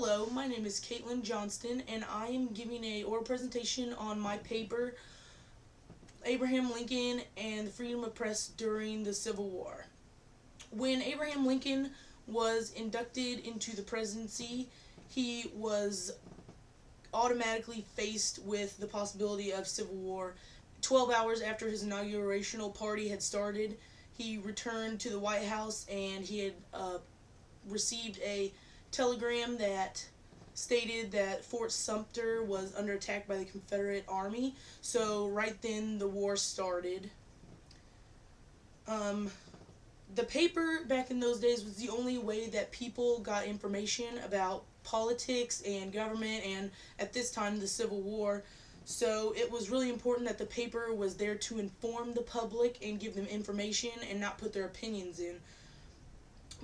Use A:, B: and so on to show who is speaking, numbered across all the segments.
A: Hello, my name is Kaitlin Johnston, and I am giving a oral presentation on my paper, Abraham Lincoln and the Freedom of Press During the Civil War. When Abraham Lincoln was inducted into the presidency, he was automatically faced with the possibility of civil war. 12 hours after his inaugurational party had started, he returned to the White House and he had received a telegram that stated that Fort Sumter was under attack by the Confederate Army. So right then the war started. The paper back in those days was the only way that people got information about politics and government, and at this time the Civil War. So it was really important that the paper was there to inform the public and give them information and not put their opinions in.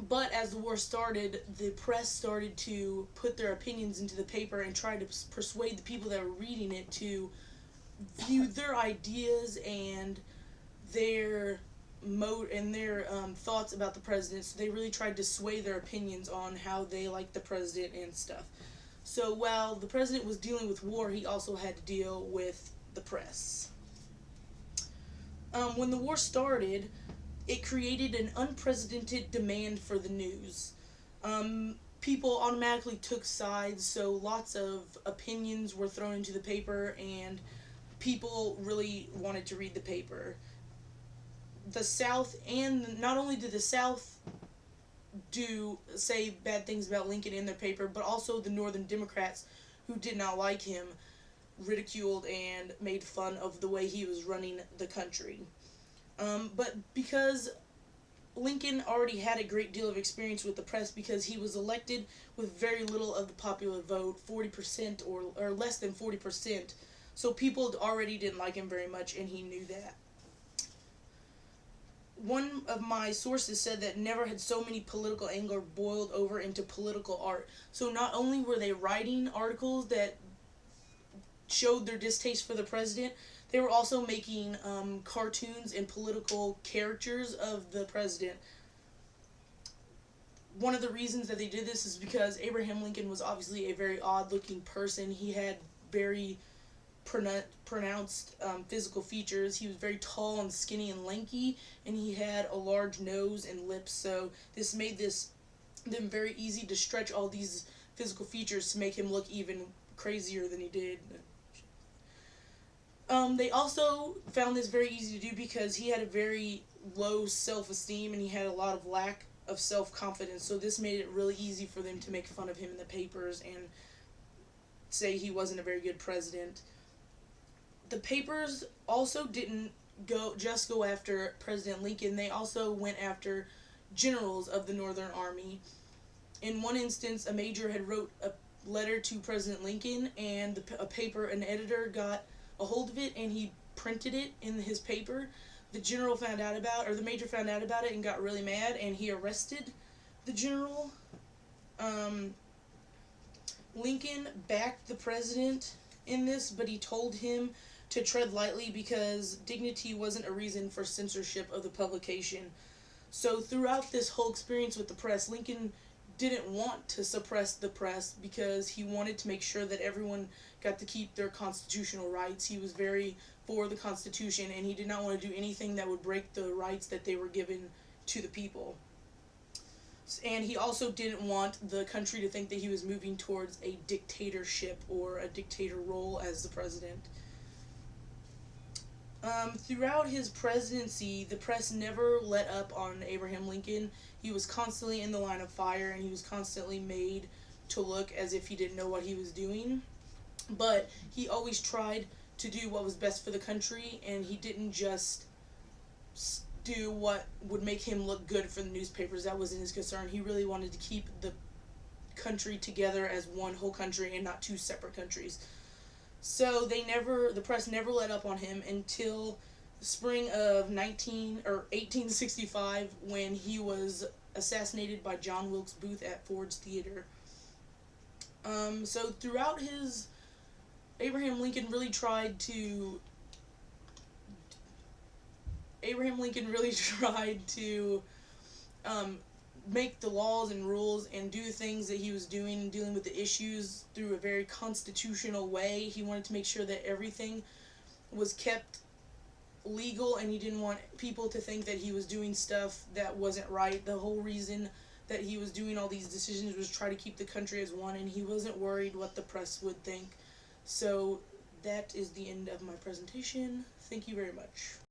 A: But as the war started, the press started to put their opinions into the paper and try to persuade the people that were reading it to view their ideas and their thoughts about the president. So they really tried to sway their opinions on how they liked the president and stuff. So while the president was dealing with war, he also had to deal with the press. When the war started, it created an unprecedented demand for the news. People automatically took sides, so lots of opinions were thrown into the paper, and people really wanted to read the paper. The South, and not only did the South say bad things about Lincoln in their paper, but also the Northern Democrats, who did not like him, ridiculed and made fun of the way he was running the country. But because Lincoln already had a great deal of experience with the press, because he was elected with very little of the popular vote, 40% or less than 40%, so people already didn't like him very much, and he knew that. One of my sources said that never had so many political anger boiled over into political art. So not only were they writing articles that showed their distaste for the president, they were also making cartoons and political caricatures of the president. One of the reasons that they did this is because Abraham Lincoln was obviously a very odd-looking person. He had very pronounced physical features. He was very tall and skinny and lanky, and he had a large nose and lips. So this made them very easy to stretch all these physical features to make him look even crazier than he did. They also found this very easy to do because he had a very low self-esteem and he had a lot of lack of self-confidence. So this made it really easy for them to make fun of him in the papers and say he wasn't a very good president. The papers also didn't just go after President Lincoln. They also went after generals of the Northern Army. In one instance, a major had wrote a letter to President Lincoln, and an editor got a hold of it and he printed it in his paper. The major found out about it and got really mad, and he arrested the general. Lincoln backed the president in this, but he told him to tread lightly because dignity wasn't a reason for censorship of the publication. So throughout this whole experience with the press, Lincoln didn't want to suppress the press because he wanted to make sure that everyone got to keep their constitutional rights. He was very for the Constitution, and he did not want to do anything that would break the rights that they were given to the people. And he also didn't want the country to think that he was moving towards a dictatorship or a dictator role as the president. Throughout his presidency, the press never let up on Abraham Lincoln. He was constantly in the line of fire, and he was constantly made to look as if he didn't know what he was doing. But he always tried to do what was best for the country, and he didn't just do what would make him look good for the newspapers. That wasn't his concern. He really wanted to keep the country together as one whole country and not two separate countries. So the press never let up on him until the spring of 1865, when he was assassinated by John Wilkes Booth at Ford's Theater. So throughout Abraham Lincoln really tried to make the laws and rules and do things that he was doing and dealing with the issues through a very constitutional way. He wanted to make sure that everything was kept legal, and he didn't want people to think that he was doing stuff that wasn't right. The whole reason that he was doing all these decisions was try to keep the country as one, and he wasn't worried what the press would think. So that is the end of my presentation. Thank you very much.